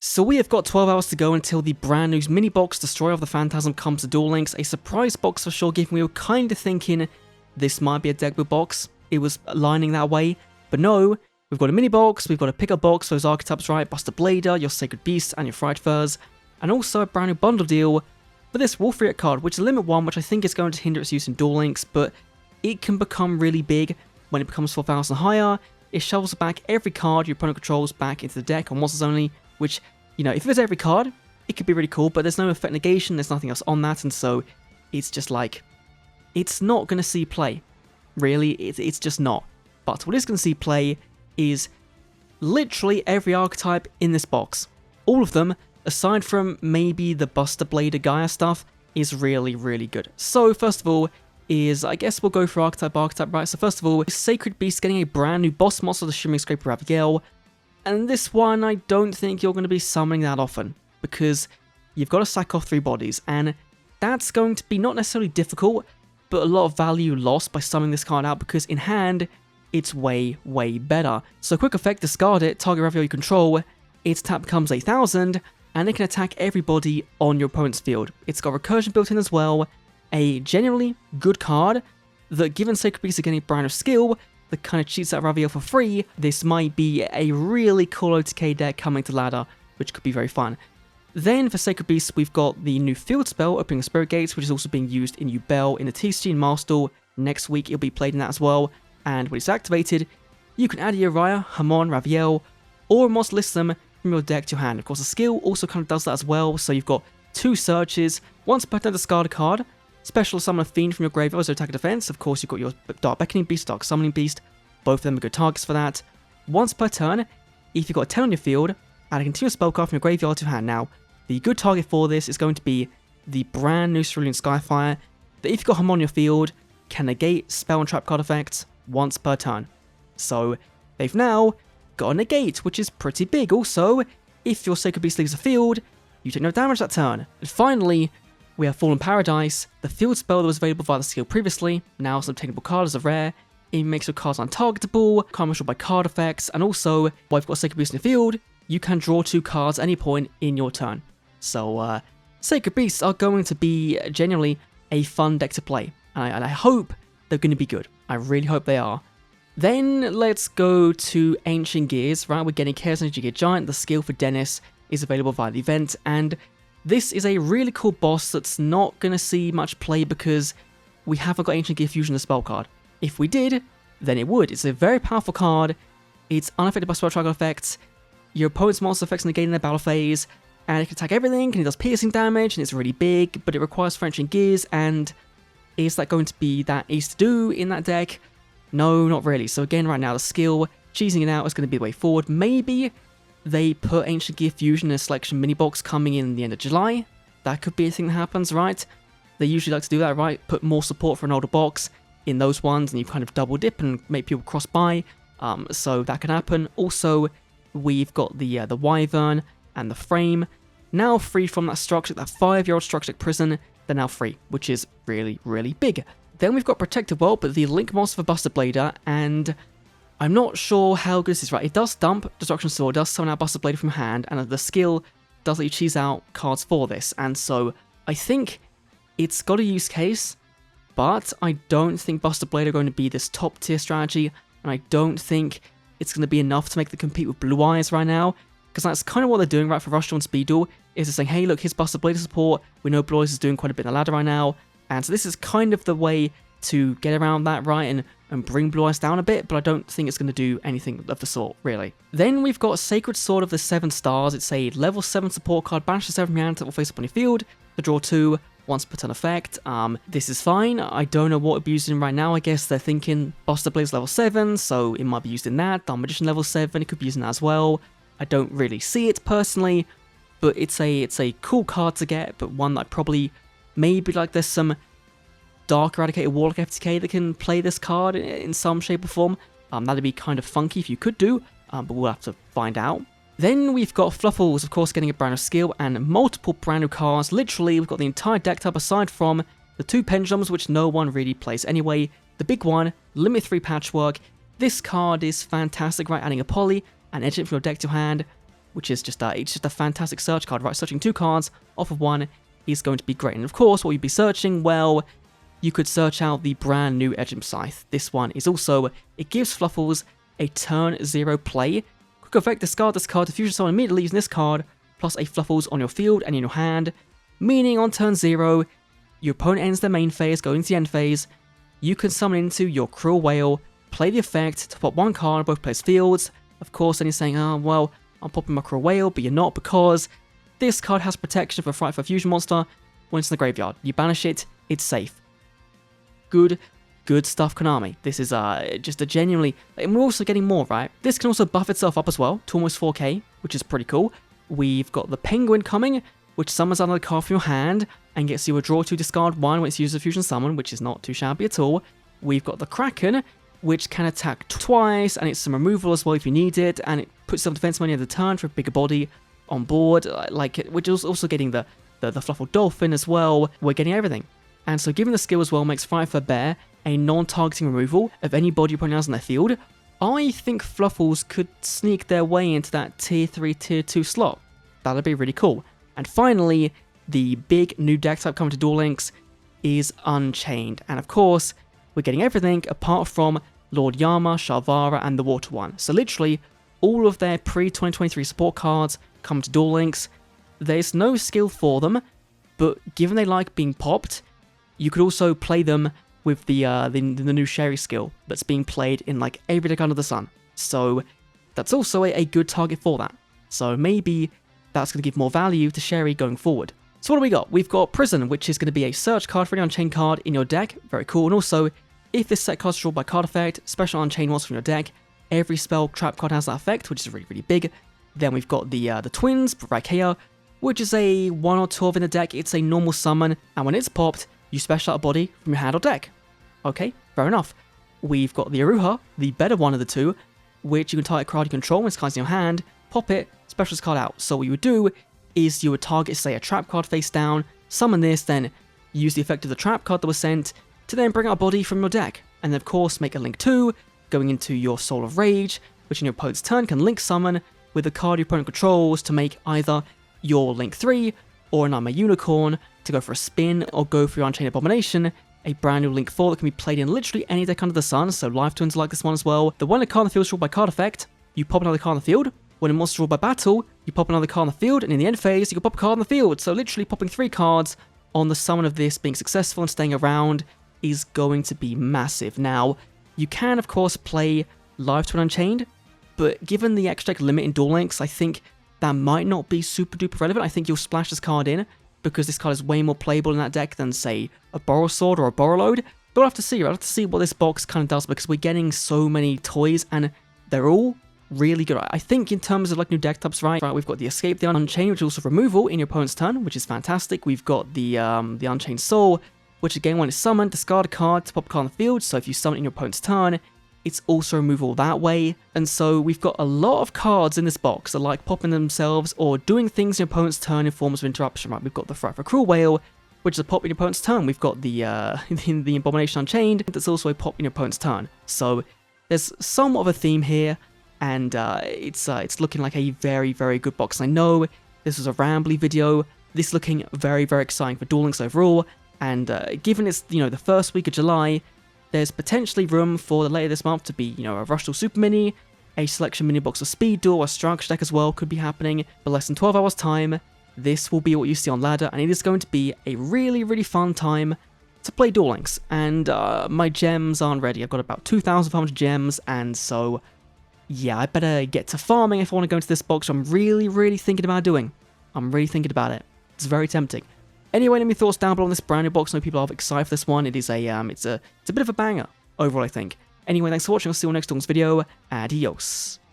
So we have got 12 hours to go until the brand new mini box Destroyer of the Phantasm comes to Duel Links. A surprise box for sure, given we were kind of thinking this might be a deck build box. It was lining that way, but no. We've got a mini box, we've got a pickup box for those archetypes, right? Buster Blader, your Sacred Beast, and your Fright Furs, and also a brand new bundle deal for this Wolf React card, which is a limit one, which I think is going to hinder its use in Duel Links, but it can become really big when it becomes 4,000 higher. It shovels back every card your opponent controls back into the deck on monsters only, which, you know, if it was every card, it could be really cool, but there's no effect negation, there's nothing else on that, and so it's just like, it's not going to see play. Really, it's just not. But what is going to see play is literally every archetype in this box. All of them, aside from maybe the Buster Blader Gaia stuff, is really, really good. So first of all, I guess we'll go for archetype, right? So first of all, Sacred Beast getting a brand new boss monster, the Shimmering Scraper Raviel. And this one, I don't think you're going to be summoning that often, because you've got to sack off 3 bodies, and that's going to be not necessarily difficult, but a lot of value lost by summoning this card out, because in hand, it's way, way better. So quick effect, discard it, target Raviel you control, its attack becomes 8,000, and it can attack everybody on your opponent's field. It's got recursion built in as well, a genuinely good card that, given Sacred Beast are getting a brand new skill that kind of cheats out Raviel for free, this might be a really cool OTK deck coming to ladder, which could be very fun. Then for Sacred Beast, we've got the new field spell, Opening Spirit Gates, which is also being used in Ubel in the TCG and Master. Next week it'll be played in that as well, and when it's activated, you can add Uriah, Hamon, Raviel, or a monster list them from your deck to your hand. Of course, the skill also kind of does that as well, so you've got 2 searches, once per turn discard a card, special summon a fiend from your graveyard as attack and defense. Of course, you've got your Dark Beckoning Beast, Dark Summoning Beast, both of them are good targets for that. Once per turn, if you've got a 10 on your field, add a continuous spell card from your graveyard to your hand. Now, the good target for this is going to be the brand new Cerulean Skyfire, that if you've got Hamon on your field, can negate spell and trap card effects once per turn. So, they've now got a negate, which is pretty big. Also, if your Sacred Beast leaves the field, you take no damage that turn. And finally, we have Fallen Paradise, the field spell that was available via the skill previously, now as an obtainable card as a rare. It makes your cards untargetable, can't be by card effects, and also, while you've got Sacred Beast in the field, you can draw 2 cards at any point in your turn. So, Sacred Beasts are going to be genuinely a fun deck to play, and I hope they're going to be good. I really hope they are. Then let's go to Ancient Gears, right? We're getting Chaos Energy Gear Giant. The skill for Dennis is available via the event, and this is a really cool boss that's not going to see much play because we haven't got Ancient Gear Fusion as a spell card. If we did, then it would. It's a very powerful card, it's unaffected by spell trigger effects, your opponent's monster effects negating their battle phase, and it can attack everything, and it does piercing damage, and it's really big, but it requires French Gears, and is that going to be that easy to do in that deck? No, not really. So again, right now, the skill, cheesing it out is going to be the way forward. Maybe they put Ancient Gear Fusion in a selection mini box coming in the end of July. That could be a thing that happens, right? They usually like to do that, right? Put more support for an older box in those ones, and you kind of double dip and make people cross by. So that can happen. Also, we've got the Wyvern and the Frame now free from that structure, that 5-year-old structure prison. They're now free, which is really, really big. Then we've got Protective World, but the Link monster for Buster Blader, and I'm not sure how good this is, right? It does dump Destruction Sword, does summon out Buster Blader from hand, and the skill does let you cheese out cards for this, and so I think it's got a use case, but I don't think Buster Blader are going to be this top tier strategy, and I don't think it's going to be enough to make them compete with Blue Eyes right now, because that's kind of what they're doing, right, for Rush Dawn Speed Duel, is they're saying, hey, look, here's Buster Blader support, we know Blue Eyes is doing quite a bit in the ladder right now, and so this is kind of the way to get around that, right, and bring Blue Eyes down a bit, but I don't think it's going to do anything of the sort, really. Then we've got Sacred Sword of the 7 Stars. It's a level 7 support card, banish the 7 from your hand that will face up on your field, to draw 2, once per turn effect. This is fine. I don't know what it'll be used in right now. I guess they're thinking Buster Blade's level 7, so it might be used in that. Dark Magician level 7, it could be used in that as well. I don't really see it personally, but it's a cool card to get, but one that I probably, maybe like there's some Dark Eradicated Warlock FTK that can play this card in some shape or form. That'd be kind of funky if you could do, but we'll have to find out. Then we've got Fluffals, of course, getting a brand new skill and multiple brand new cards. Literally, we've got the entire deck type aside from the 2 Pendulums, which no one really plays anyway. The big one, Limit 3 Patchwork. This card is fantastic, right? Adding a poly and edge it from your deck to hand. which is just it's just a fantastic search card, right? Searching 2 cards off of 1 is going to be great. And of course, what you'd be searching, well, you could search out the brand new Edgem Scythe. This one is also, it gives Fluffals a turn 0 play. Quick effect, discard this card to fusion summon immediately using this card, plus a Fluffals on your field and in your hand, meaning on turn 0, your opponent ends their main phase, going into the end phase, you can summon into your Cruel Whale, play the effect to pop 1 card on both players' fields. Of course, then you're saying, oh, well, I'm popping my Cruel Whale, but you're not, because this card has protection for Fright for a fusion monster when it's in the graveyard. You banish it, it's safe. Good stuff, Konami. This is just a genuinely, and we're also getting more, right? This can also buff itself up as well to almost 4k, which is pretty cool. We've got the Penguin coming, which summons another card from your hand and gets you a draw to discard 1 when it's used as a fusion summon, which is not too shabby at all. We've got the Kraken, which can attack twice, and it's some removal as well if you need it, and it puts some defense money at the turn for a bigger body on board, which is also getting the Fluffal Dolphin as well. We're getting everything. And so given the skill as well makes Fright for Bear a non-targeting removal of any body your opponent has on their field, I think Fluffals could sneak their way into that tier 3, tier 2 slot. That'd be really cool. And finally, the big new deck type coming to Duel Links is Unchained. And of course, we're getting everything apart from Lord Yama, Shalvara, and the Water one. So literally, all of their pre-2023 support cards come to Duel Links. There's no skill for them, but given they like being popped, you could also play them with the new Sherry skill that's being played in like every deck under the sun. So that's also a good target for that. So maybe that's going to give more value to Sherry going forward. So what do we got? We've got Prison, which is going to be a search card for any Unchained card in your deck. Very cool. And also, if this set card is drawn by card effect, special Unchained ones from your deck, every spell trap card has that effect, which is really, really big. Then we've got the Twins, Rakea, which is a 1 or 2 in the deck. It's a normal summon, and when it's popped, you special out a body from your hand or deck. Okay, fair enough. We've got the Aruha, the better one of the two, which you can target a card you control when it's cards in your hand, pop it, special this card out. So what you would do is you would target, say, a trap card face down, summon this, then use the effect of the trap card that was sent to then bring out a body from your deck. And then, of course, make a Link 2, going into your Soul of Rage, which in your opponent's turn can Link summon with a card your opponent controls to make either your Link 3 or an Nightmare Unicorn to go for a spin or go for your Unchained Abomination, a brand new Link 4 that can be played in literally any deck under the sun, so Live Twins are like this one as well. The one a card on the field is drawn by card effect, you pop another card on the field. When a monster is drawn by battle, you pop another card on the field, and in the end phase, you can pop a card on the field. So literally popping 3 cards on the summon of this being successful and staying around is going to be massive. Now, you can of course play Live Twin Unchained, but given the extra deck limit in Duel Links, I think that might not be super duper relevant. I think you'll splash this card in, because this card is way more playable in that deck than, say, a Borrow Sword or a Borrowload. But we'll have to see, right? We'll have to see what this box kind of does, because we're getting so many toys, and they're all really good. I think in terms of like new deck types, right, we've got the Escape the Unchained, which is also removal in your opponent's turn, which is fantastic. We've got the Unchained Soul, which again, when it's summoned, discard a card to pop a card on the field, so if you summon it in your opponent's turn, it's also removal that way. And so we've got a lot of cards in this box that like popping themselves or doing things in your opponent's turn in forms of interruption, right? We've got the Fright for Cruel Whale, which is a pop in your opponent's turn. We've got the the Abomination Unchained, that's also a pop in your opponent's turn. So there's somewhat of a theme here, and it's looking like a very, very good box. I know this was a rambly video. This is looking very, very exciting for Duel Links overall, and given it's, you know, the first week of July, there's potentially room for the later this month to be, you know, a Rush Duel Super Mini, a selection mini box of Speed Duel, a Structure deck as well could be happening, but less than 12 hours time, this will be what you see on Ladder, and it is going to be a really, really fun time to play Duel Links. And my gems aren't ready. I've got about 2,500 gems, and so yeah, I better get to farming if I want to go into this box. I'm really, really thinking about doing. I'm really thinking about it. It's very tempting. Anyway, let me thoughts down below on this brand new box. I know people are excited for this one. It is it's a bit of a banger overall, I think. Anyway, thanks for watching. I'll see you on next Duel Links video. Adios.